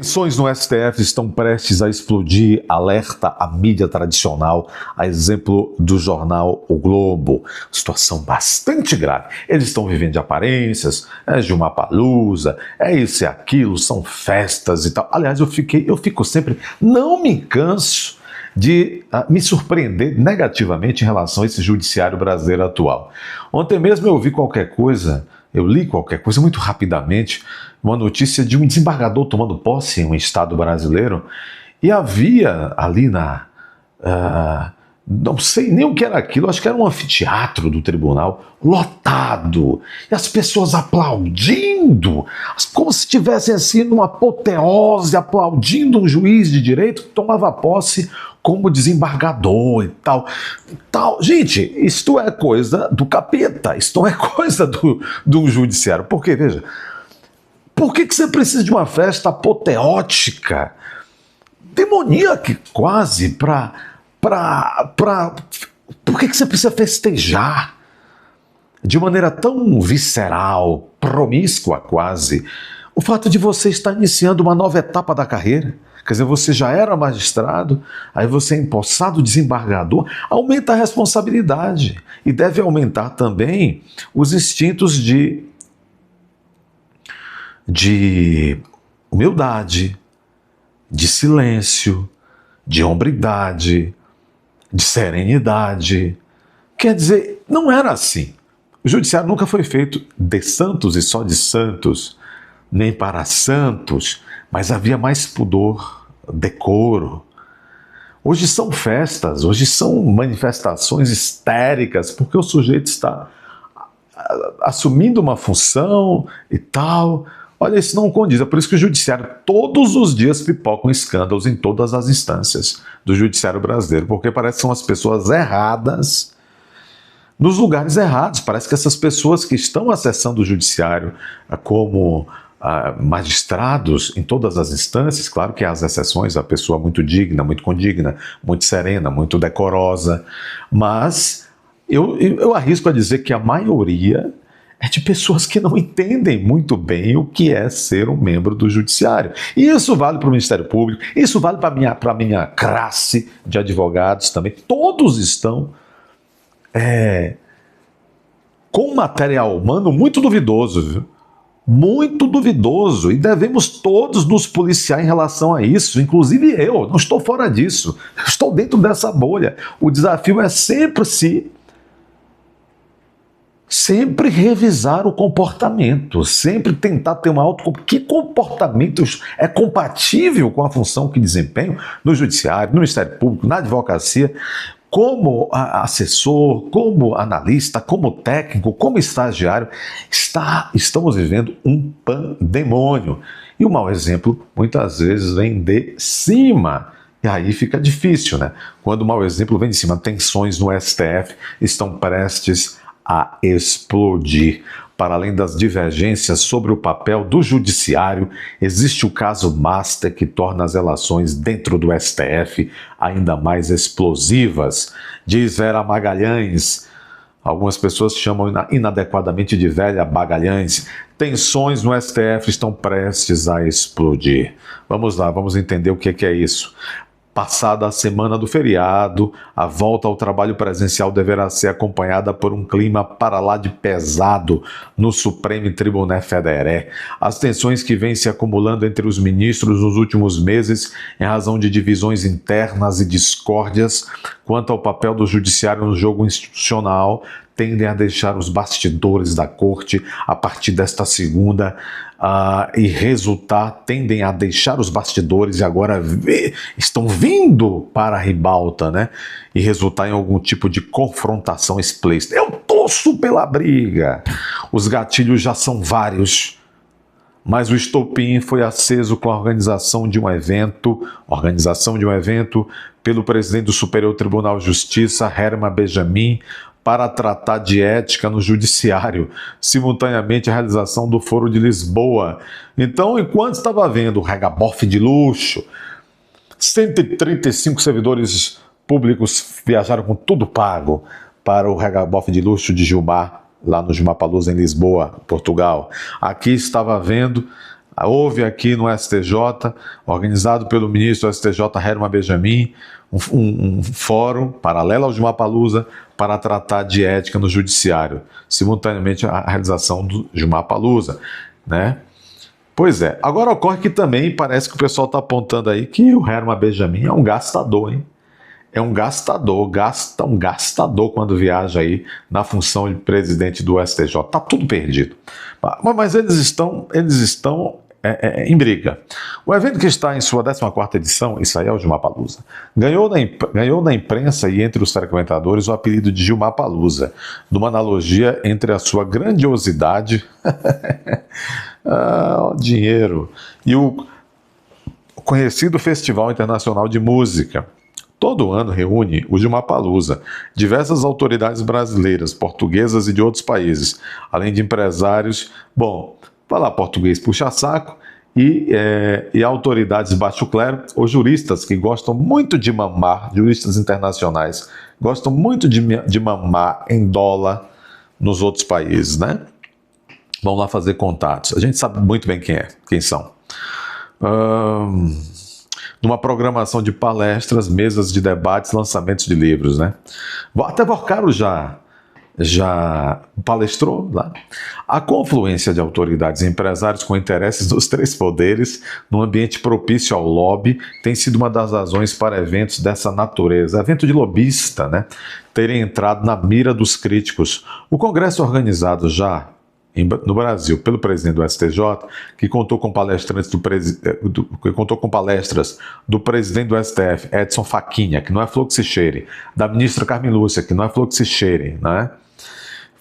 Tensões no STF estão prestes a explodir, alerta a mídia tradicional, a exemplo do jornal O Globo. Situação bastante grave. Eles estão vivendo de aparências, de uma palusa, é isso e aquilo, são festas e tal. Aliás, eu fico sempre, não me canso de me surpreender negativamente em relação a esse judiciário brasileiro atual. Ontem mesmo eu li qualquer coisa muito rapidamente, uma notícia de um desembargador tomando posse em um estado brasileiro, e havia ali não sei nem o que era aquilo, acho que era um anfiteatro do tribunal, lotado, e as pessoas aplaudindo, como se estivessem assim numa apoteose, aplaudindo um juiz de direito que tomava posse como desembargador e tal. Gente, isto é coisa do capeta, isto não é coisa do judiciário. Porque, veja, por que você precisa de uma festa apoteótica, demoníaca quase, por que você precisa festejar de maneira tão visceral, promíscua quase, o fato de você estar iniciando uma nova etapa da carreira? Quer dizer, você já era magistrado, aí você é empossado desembargador, aumenta a responsabilidade e deve aumentar também os instintos de humildade, de silêncio, de hombridade, de serenidade. Quer dizer, não era assim. O judiciário nunca foi feito de santos e só de santos, nem para santos, mas havia mais pudor, decoro. Hoje são festas, hoje são manifestações histéricas, porque o sujeito está assumindo uma função e tal. Olha, isso não condiz. É por isso que o judiciário todos os dias pipocam escândalos em todas as instâncias do judiciário brasileiro, porque parece que são as pessoas erradas nos lugares errados. Parece que essas pessoas que estão acessando o judiciário como magistrados em todas as instâncias, claro que há as exceções, a pessoa muito digna, muito condigna, muito serena, muito decorosa, mas eu arrisco a dizer que a maioria é de pessoas que não entendem muito bem o que é ser um membro do judiciário. E isso vale para o Ministério Público, isso vale para a minha classe de advogados também. Todos estão com material humano muito duvidoso, viu? Muito duvidoso, e devemos todos nos policiar em relação a isso, inclusive eu, não estou fora disso, estou dentro dessa bolha. O desafio é sempre revisar o comportamento, sempre tentar ter uma que comportamento é compatível com a função que desempenho no judiciário, no Ministério Público, na advocacia, como assessor, como analista, como técnico, como estagiário. Estamos vivendo um pandemônio. E o mau exemplo, muitas vezes, vem de cima. E aí fica difícil, né? Quando o mau exemplo vem de cima, tensões no STF estão prestes a explodir. Para além das divergências sobre o papel do judiciário, existe o caso Master, que torna as relações dentro do STF ainda mais explosivas. Diz Vera Magalhães, algumas pessoas chamam inadequadamente de Velha Magalhães, tensões no STF estão prestes a explodir. Vamos lá, vamos entender o que é isso. Passada a semana do feriado, a volta ao trabalho presencial deverá ser acompanhada por um clima para lá de pesado no Supremo Tribunal Federal. As tensões que vêm se acumulando entre os ministros nos últimos meses, em razão de divisões internas e discórdias quanto ao papel do judiciário no jogo institucional, tendem a deixar os bastidores da corte a partir desta segunda tendem a deixar os bastidores e agora estão vindo para a ribalta, né? E resultar em algum tipo de confrontação explícita. Eu torço pela briga. Os gatilhos já são vários, mas o estopim foi aceso com a organização de um evento pelo presidente do Superior Tribunal de Justiça, Herman Benjamin, para tratar de ética no judiciário, simultaneamente a realização do Foro de Lisboa. Então, enquanto estava havendo o regabofe de luxo, 135 servidores públicos viajaram com tudo pago para o regabofe de luxo de Gilmar, lá no Gilmar Palusa, em Lisboa, Portugal. Aqui estava havendo Houve aqui no STJ, organizado pelo ministro do STJ, Herman Benjamin, um fórum paralelo ao Gilmar Palusa para tratar de ética no judiciário, simultaneamente à realização do Gilmar Palusa, né? Pois é, agora ocorre que também parece que o pessoal está apontando aí que o Herman Benjamin é um gastador, hein? É um gastador, gasta um gastador quando viaja aí na função de presidente do STJ. Tá tudo perdido. Mas eles estão em briga. O evento, que está em sua 14ª edição, isso aí é o Gilmar Palusa, ganhou na imprensa e entre os frequentadores o apelido de Gilmar Palusa, numa analogia entre a sua grandiosidade, dinheiro, e o conhecido Festival Internacional de Música. Todo ano reúne o Gilmar Palusa diversas autoridades brasileiras, portuguesas e de outros países, além de empresários, falar português puxa-saco, e autoridades baixo clero ou juristas que gostam muito de mamar, juristas internacionais, gostam muito de mamar em dólar nos outros países, né? Vão lá fazer contatos. A gente sabe muito bem quem são. Numa programação de palestras, mesas de debates, lançamentos de livros, né? Até Borcaro já palestrou lá. A confluência de autoridades e empresários com interesses dos três poderes, num ambiente propício ao lobby, tem sido uma das razões para eventos dessa natureza, evento de lobista, né, terem entrado na mira dos críticos. O congresso organizado já no Brasil pelo presidente do STJ, que contou com palestras do presidente do STF, Edson Fachinha, que não é flor que se cheire, da ministra Carmen Lúcia, que não é flor que se cheire, né?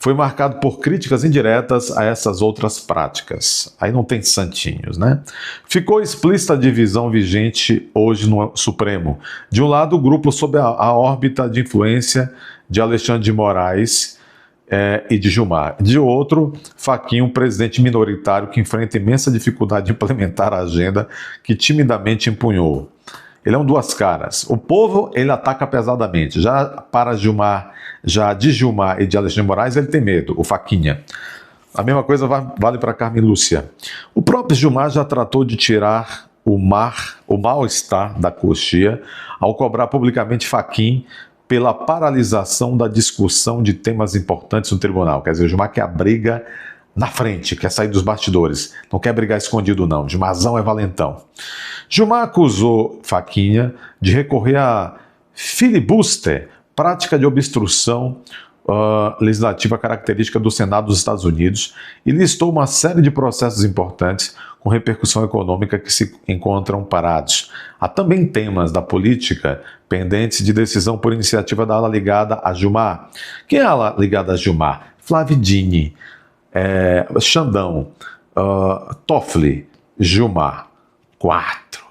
Foi marcado por críticas indiretas a essas outras práticas. Aí não tem santinhos, né? Ficou explícita a divisão vigente hoje no Supremo. De um lado, o grupo sob a órbita de influência de Alexandre de Moraes e de Gilmar. De outro, Fachinha, um presidente minoritário que enfrenta imensa dificuldade de implementar a agenda que timidamente empunhou. Ele é um duas caras. O povo, ele ataca pesadamente. Já de Gilmar e de Alexandre de Moraes, ele tem medo, o Fachinha. A mesma coisa vale para Carmen Lúcia. O próprio Gilmar já tratou de tirar o mal-estar da coxia ao cobrar publicamente Fachinha pela paralisação da discussão de temas importantes no tribunal. Quer dizer, o Gilmar quer a briga na frente, quer sair dos bastidores, não quer brigar escondido não, Gilmarzão é valentão. Gilmar acusou Fachinha de recorrer a filibuster, prática de obstrução legislativa característica do Senado dos Estados Unidos, e listou uma série de processos importantes com repercussão econômica que se encontram parados. Há também temas da política pendentes de decisão por iniciativa da ala ligada a Gilmar. Quem é a ala ligada a Gilmar? Flávio Dini, Xandão, Toffoli, Gilmar. 4.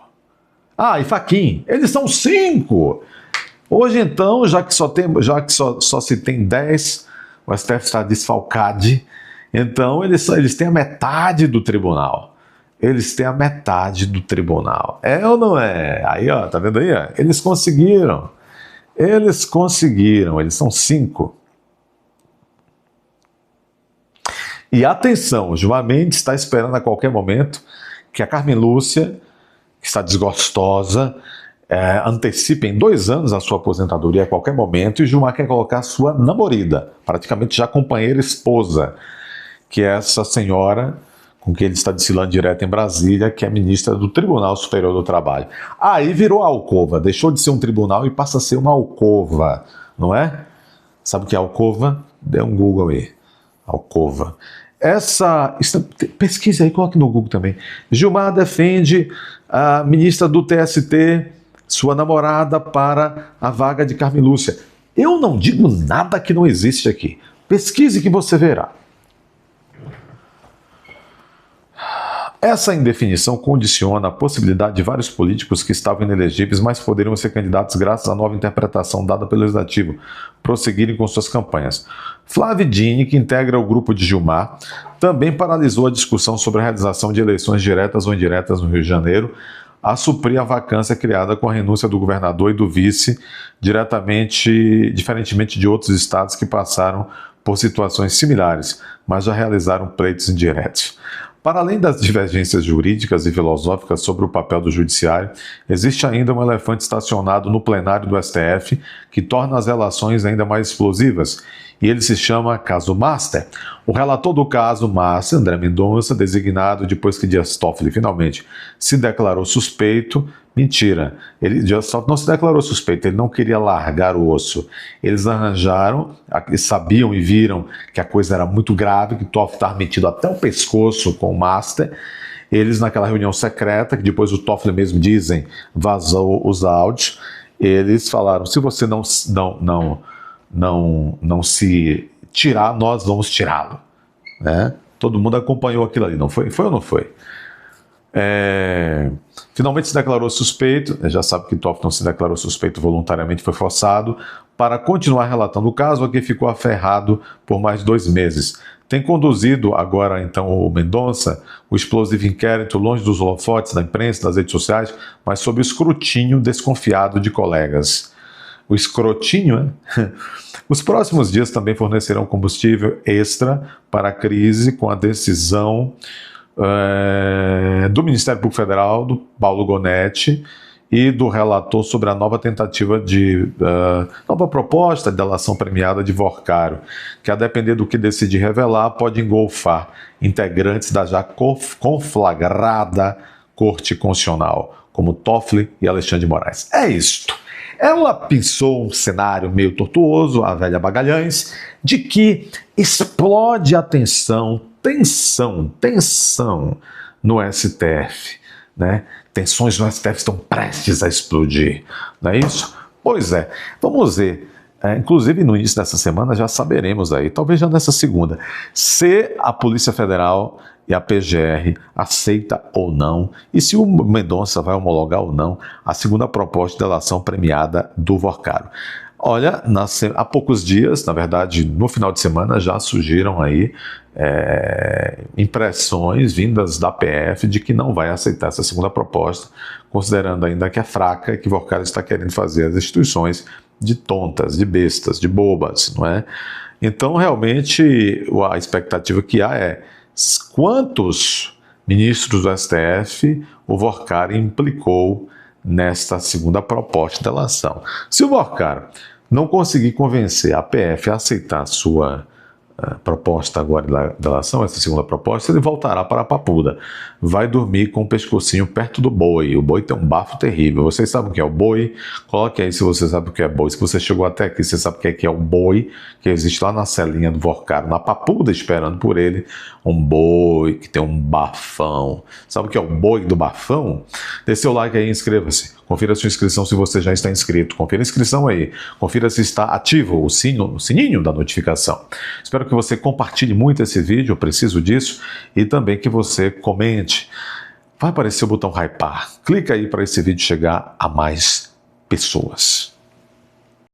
E Fachinha. Eles são 5. Hoje, então, já que só se tem 10, o STF está desfalcado, então eles têm a metade do tribunal. Eles têm a metade do tribunal. É ou não é? Aí, ó, tá vendo aí? Ó? Eles conseguiram. Eles são 5. E atenção, o Gilmar Mendes está esperando a qualquer momento que a Carmen Lúcia, que está desgostosa, antecipe em 2 anos a sua aposentadoria a qualquer momento, e Gilmar quer colocar a sua namorada, praticamente já companheira esposa, que é essa senhora com quem ele está desfilando direto em Brasília, que é ministra do Tribunal Superior do Trabalho. Aí virou alcova, deixou de ser um tribunal e passa a ser uma alcova, não é? Sabe o que é alcova? Dê um Google aí. Alcova. Pesquisa aí, coloque no Google também. Gilmar defende a ministra do TST, sua namorada, para a vaga de Carmen Lúcia. Eu não digo nada que não existe aqui. Pesquise que você verá. Essa indefinição condiciona a possibilidade de vários políticos que estavam inelegíveis, mas poderiam ser candidatos graças à nova interpretação dada pelo Legislativo, prosseguirem com suas campanhas. Flávio Dini, que integra o grupo de Gilmar, também paralisou a discussão sobre a realização de eleições diretas ou indiretas no Rio de Janeiro, a suprir a vacância criada com a renúncia do governador e do vice, diferentemente de outros estados que passaram por situações similares, mas já realizaram pleitos indiretos. Para além das divergências jurídicas e filosóficas sobre o papel do judiciário, existe ainda um elefante estacionado no plenário do STF que torna as relações ainda mais explosivas, e ele se chama caso Master. O relator do caso Master, André Mendonça, designado depois que Dias Toffoli finalmente se declarou suspeito. Mentira, Dias Toffoli não se declarou suspeito, ele não queria largar o osso. Eles arranjaram, sabiam e viram que a coisa era muito grave, que Toffoli estava metido até o pescoço com o Master. Eles, naquela reunião secreta, que depois o Toffoli mesmo dizem, vazou os áudios, eles falaram, se você não se tirar, nós vamos tirá-lo. Né? Todo mundo acompanhou aquilo ali, não foi? Foi ou não foi? Finalmente se declarou suspeito, já sabe que Toffoli não se declarou suspeito voluntariamente, foi forçado para continuar relatando o caso, aqui ficou aferrado por mais 2 meses. Tem conduzido agora então o Mendonça o explosivo inquérito longe dos holofotes da imprensa, das redes sociais, mas sob o escrutínio desconfiado de colegas. O escrotinho, né? Os próximos dias também fornecerão combustível extra para a crise com a decisão do Ministério Público Federal, do Paulo Gonetti, e do relator sobre a nova tentativa de nova proposta de delação premiada de Vorcaro, que a depender do que decidir revelar, pode engolfar integrantes da já conflagrada Corte Constitucional, como Toffoli e Alexandre de Moraes. É isto. Ela pensou um cenário meio tortuoso, a velha Magalhães, de que explode a tensão no STF, né? Tensões no STF estão prestes a explodir, não é isso? Pois é, vamos ver. Inclusive no início dessa semana já saberemos aí, talvez já nessa segunda, se a Polícia Federal e a PGR aceita ou não, e se o Mendonça vai homologar ou não a segunda proposta de delação premiada do Vorcaro. Olha, há poucos dias, na verdade no final de semana, já surgiram aí impressões vindas da PF de que não vai aceitar essa segunda proposta, considerando ainda que é fraca e que Vorcaro está querendo fazer as instituições de tontas, de bestas, de bobas, não é? Então, realmente, a expectativa que há é quantos ministros do STF o Vorcaro implicou nesta segunda proposta de delação. Se o Vorcaro não conseguir convencer a PF a aceitar a sua proposta agora de delação, essa segunda proposta, ele voltará para a papuda. Vai dormir com o pescocinho perto do boi. O boi tem um bafo terrível. Vocês sabem o que é o boi? Coloque aí se você sabe o que é boi. Se você chegou até aqui, você sabe o que é o boi, que existe lá na celinha do Vorcaro, na papuda, esperando por ele. Um boi que tem um bafão. Sabe o que é o boi do bafão? Dê seu like aí e inscreva-se. Confira a sua inscrição se você já está inscrito. Confira a inscrição aí. Confira se está ativo o sininho da notificação. Espero que você compartilhe muito esse vídeo, eu preciso disso. E também que você comente. Vai aparecer o botão hypar. Clica aí para esse vídeo chegar a mais pessoas.